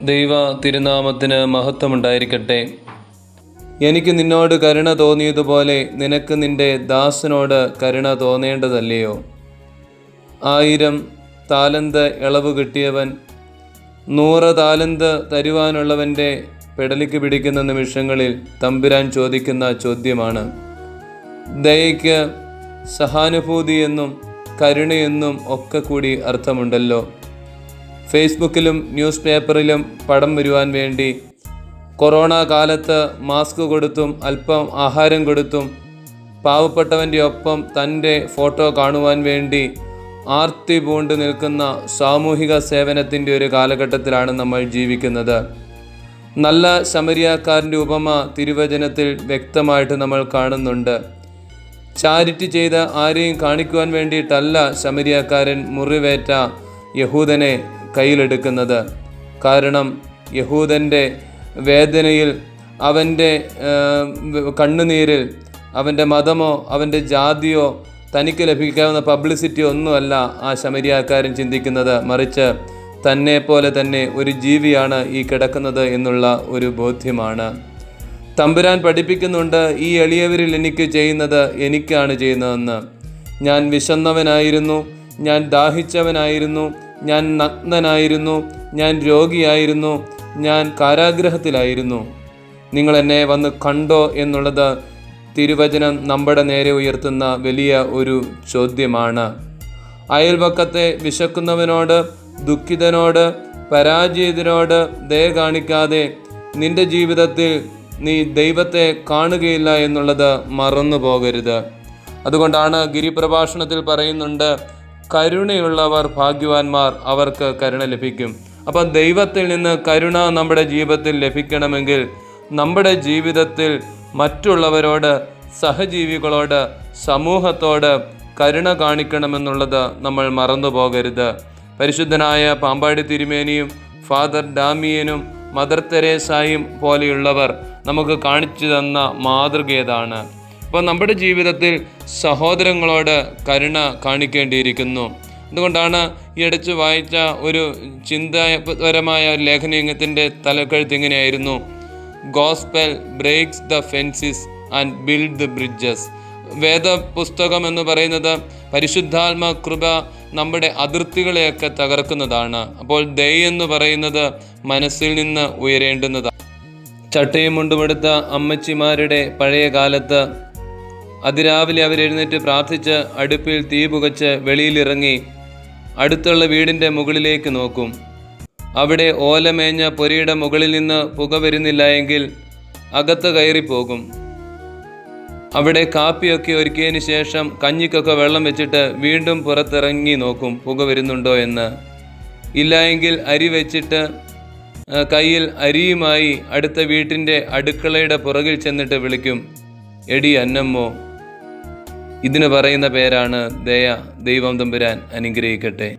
ദൈവ തിരുനാമത്തിന് മഹത്വമുണ്ടായിരിക്കട്ടെ. എനിക്ക് നിന്നോട് കരുണ തോന്നിയതുപോലെ നിനക്ക് നിന്റെ ദാസനോട് കരുണ തോന്നേണ്ടതല്ലയോ? 1000 താലന്ത് ഇളവ് കിട്ടിയവൻ 100 താലന്ത് തരുവാനുള്ളവൻ്റെ പെടലിക്ക് പിടിക്കുന്ന നിമിഷങ്ങളിൽ തമ്പുരാൻ ചോദിക്കുന്ന ചോദ്യമാണ്. ദയയ്ക്ക് സഹാനുഭൂതി എന്നും കരുണയെന്നും ഒക്കെ കൂടി അർത്ഥമുണ്ടല്ലോ. ഫേസ്ബുക്കിലും ന്യൂസ് പേപ്പറിലും പടം വരുവാൻ വേണ്ടി കൊറോണ കാലത്ത് മാസ്ക് കൊടുത്തും അല്പം ആഹാരം കൊടുത്തും പാവപ്പെട്ടവൻ്റെ ഒപ്പം തൻ്റെ ഫോട്ടോ കാണുവാൻ വേണ്ടി ആർത്തി പൂണ്ട് നിൽക്കുന്ന സാമൂഹിക സേവനത്തിൻ്റെ ഒരു കാലഘട്ടത്തിലാണ് നമ്മൾ ജീവിക്കുന്നത്. നല്ല ശമരിയാക്കാരൻ്റെ ഉപമ തിരുവചനത്തിൽ വ്യക്തമായിട്ട് നമ്മൾ കാണുന്നുണ്ട്. ചാരിറ്റി ചെയ്ത ആരെയും കാണിക്കുവാൻ വേണ്ടിയിട്ടല്ല ശമരിയാക്കാരൻ മുറിവേറ്റ യഹൂദനെ കയ്യിലെടുക്കുന്നത്. കാരണം യഹൂദൻ്റെ വേദനയിൽ, അവൻ്റെ കണ്ണുനീരിൽ അവൻ്റെ മതമോ അവൻ്റെ ജാതിയോ തനിക്ക് ലഭിക്കാവുന്ന പബ്ലിസിറ്റി ഒന്നുമല്ല ആ ശമരിയാക്കാരൻ ചിന്തിക്കുന്നത്. മറിച്ച് തന്നെ പോലെ തന്നെ ഒരു ജീവിയാണ് ഈ കിടക്കുന്നത് എന്നുള്ള ഒരു ബോധ്യമാണ്. തമ്പുരാൻ പഠിപ്പിക്കുന്നുണ്ട്, ഈ എളിയവരിൽ എനിക്ക് ചെയ്യുന്നത് എനിക്കാണ് ചെയ്യുന്നതെന്ന്. ഞാൻ വിശന്നവനായിരുന്നു, ഞാൻ ദാഹിച്ചവനായിരുന്നു, ഞാൻ നഗ്നനായിരുന്നു, ഞാൻ രോഗിയായിരുന്നു, ഞാൻ കാരാഗ്രഹത്തിലായിരുന്നു. നിങ്ങൾ എന്നെ വന്ന് കണ്ടോ എന്നുള്ളത് തിരുവചനം നമ്മുടെ നേരെ ഉയർത്തുന്ന വലിയ ഒരു ചോദ്യമാണ്. അയൽപക്കത്തെ വിശക്കുന്നവനോട്, ദുഃഖിതനോട്, പരാജയത്തിനോട് ദയ കാണിക്കാതെ നിന്റെ ജീവിതത്തിൽ നീ ദൈവത്തെ കാണുകയില്ല എന്നുള്ളത് മറന്നു പോകരുത്. അതുകൊണ്ടാണ് ഗിരിപ്രഭാഷണത്തിൽ പറയുന്നുണ്ട്, കരുണയുള്ളവർ ഭാഗ്യവാന്മാർ, അവർക്ക് കരുണ ലഭിക്കും. അപ്പം ദൈവത്തിൽ നിന്ന് കരുണ നമ്മുടെ ജീവിതത്തിൽ ലഭിക്കണമെങ്കിൽ നമ്മുടെ ജീവിതത്തിൽ മറ്റുള്ളവരോട്, സഹജീവികളോട്, സമൂഹത്തോട് കരുണ കാണിക്കണമെന്നുള്ളത് നമ്മൾ മറന്നു പോകരുത്. പരിശുദ്ധനായ പാമ്പാടി തിരുമേനിയും ഫാദർ ഡാമിയനും മദർ തെരേസായും പോലെയുള്ളവർ നമുക്ക് കാണിച്ചു തന്ന മാതൃകയാണ്. അപ്പോൾ നമ്മുടെ ജീവിതത്തിൽ സഹോദരങ്ങളോട് കരുണ കാണിക്കേണ്ടിയിരിക്കുന്നു. അതുകൊണ്ടാണ് ഈ അടുത്ത് വായിച്ച ഒരു ചിന്താപരമായ ലേഖനത്തിൻ്റെ തലക്കെഴുത്ത് ഇങ്ങനെയായിരുന്നു: gospel breaks the fences and build the bridges. വേദപുസ്തകം എന്ന് പറയുന്നത് പരിശുദ്ധാത്മ കൃപ നമ്മുടെ അതിർത്തികളെയൊക്കെ തകർക്കുന്നതാണ്. അപ്പോൾ ദയ എന്ന് പറയുന്നത് മനസ്സിൽ നിന്ന് ഉയരേണ്ടുന്നതാണ്. ചട്ടയും മുണ്ടുമെടുത്ത അമ്മച്ചിമാരുടെ പഴയ കാലത്ത് അതിരാവിലെ അവരെഴുന്നേറ്റ് പ്രാർത്ഥിച്ച് അടുപ്പിൽ തീ പുകച്ച് വെളിയിലിറങ്ങി അടുത്തുള്ള വീടിൻ്റെ മുകളിലേക്ക് നോക്കും. അവിടെ ഓലമേഞ്ഞ പൊരിയുടെ മുകളിൽ നിന്ന് പുക വരുന്നില്ല എങ്കിൽ അകത്ത് കയറിപ്പോകും. അവിടെ കാപ്പിയൊക്കെ ഒരുക്കിയതിന് ശേഷം കഞ്ഞിക്കൊക്കെ വെള്ളം വെച്ചിട്ട് വീണ്ടും പുറത്തിറങ്ങി നോക്കും പുക വരുന്നുണ്ടോ എന്ന്. ഇല്ല എങ്കിൽ അരി വെച്ചിട്ട് കയ്യിൽ അരിയുമായി അടുത്ത വീട്ടിൻ്റെ അടുക്കളയുടെ പുറകിൽ ചെന്നിട്ട് വിളിക്കും, എടി അന്നമ്മോ. ഇതിന് പറയുന്ന പേരാണ് ദയ. ദൈവം തമ്പുരാൻ അനുഗ്രഹിക്കട്ടെ.